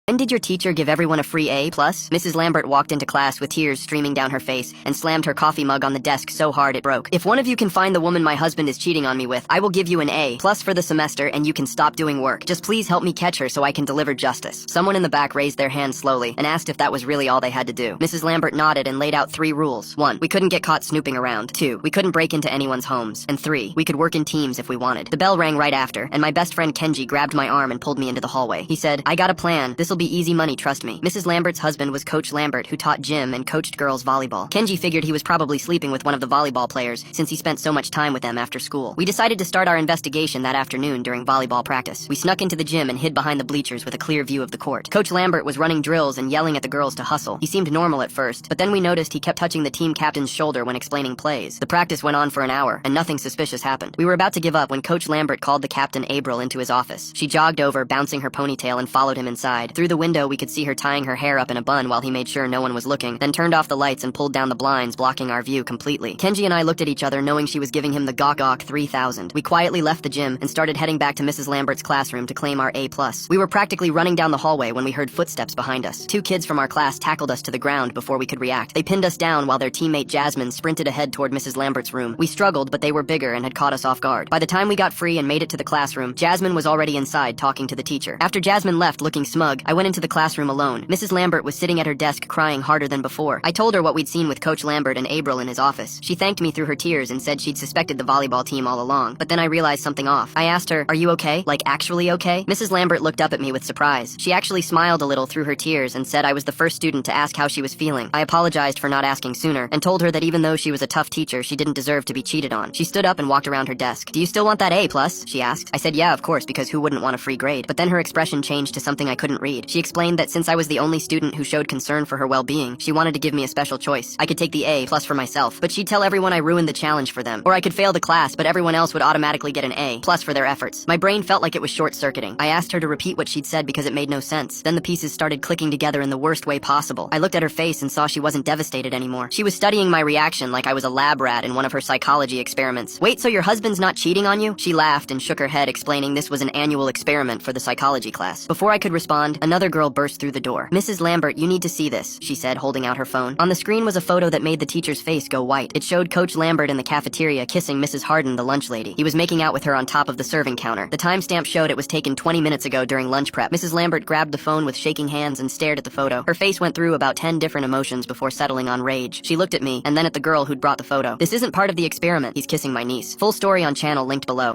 When did your teacher give everyone a free A+? Mrs. Lambert walked into class with tears streaming down her face and slammed her coffee mug on the desk so hard it broke. If one of you can find the woman my husband is cheating on me with, I will give you an A+ for the semester and you can stop doing work. Just please help me catch her so I can deliver justice. Someone in the back raised their hand slowly and asked if that was really all they had to do. Mrs. Lambert nodded and laid out 3 rules. 1. We couldn't get caught snooping around. 2. We couldn't break into anyone's homes. And 3. We could work in teams if we wanted. The bell rang right after, and my best friend Kenji grabbed my arm and pulled me into the hallway. He said, "I got a plan. This'll be easy money, trust me." Mrs. Lambert's husband was Coach Lambert, who taught gym and coached girls volleyball. Kenji figured he was probably sleeping with one of the volleyball players since he spent so much time with them after school. We decided to start our investigation that afternoon during volleyball practice. We snuck into the gym and hid behind the bleachers with a clear view of the court. Coach Lambert was running drills and yelling at the girls to hustle. He seemed normal at first, but then we noticed he kept touching the team captain's shoulder when explaining plays. The practice went on for an hour, and nothing suspicious happened. We were about to give up when Coach Lambert called the captain April into his office. She jogged over, bouncing her ponytail, and followed him inside. Through the window, we could see her tying her hair up in a bun while he made sure no one was looking, then turned off the lights and pulled down the blinds, blocking our view completely. Kenji and I looked at each other, knowing she was giving him the Gawk Gawk 3000. We quietly left the gym and started heading back to Mrs. Lambert's classroom to claim our A+. We were practically running down the hallway when we heard footsteps behind us. 2 kids from our class tackled us to the ground before we could react. They pinned us down while their teammate Jasmine sprinted ahead toward Mrs. Lambert's room. We struggled, but they were bigger and had caught us off guard. By the time we got free and made it to the classroom, Jasmine was already inside talking to the teacher. After Jasmine left looking smug, I went into the classroom alone. Mrs. Lambert was sitting at her desk crying harder than before. I told her what we'd seen with Coach Lambert and April in his office. She thanked me through her tears and said she'd suspected the volleyball team all along. But then I realized something off. I asked her, "Are you okay? Like actually okay?" Mrs. Lambert looked up at me with surprise. She actually smiled a little through her tears and said I was the first student to ask how she was feeling. I apologized for not asking sooner and told her that even though she was a tough teacher, she didn't deserve to be cheated on. She stood up and walked around her desk. "Do you still want that A+?" she asked. I said yeah, of course, because who wouldn't want a free grade? But then her expression changed to something I couldn't read. She explained that since I was the only student who showed concern for her well-being, she wanted to give me a special choice. I could take the A+ for myself, but she'd tell everyone I ruined the challenge for them. Or I could fail the class, but everyone else would automatically get an A+ for their efforts. My brain felt like it was short-circuiting. I asked her to repeat what she'd said because it made no sense. Then the pieces started clicking together in the worst way possible. I looked at her face and saw she wasn't devastated anymore. She was studying my reaction like I was a lab rat in one of her psychology experiments. "Wait, so your husband's not cheating on you?" She laughed and shook her head, explaining this was an annual experiment for the psychology class. Before I could respond, another girl burst through the door. "Mrs. Lambert, you need to see this," she said, holding out her phone. On the screen was a photo that made the teacher's face go white. It showed Coach Lambert in the cafeteria kissing Mrs. Harden, the lunch lady. He was making out with her on top of the serving counter. The timestamp showed it was taken 20 minutes ago during lunch prep. Mrs. Lambert grabbed the phone with shaking hands and stared at the photo. Her face went through about 10 different emotions before settling on rage. She looked at me, and then at the girl who'd brought the photo. "This isn't part of the experiment. He's kissing my niece." Full story on channel linked below.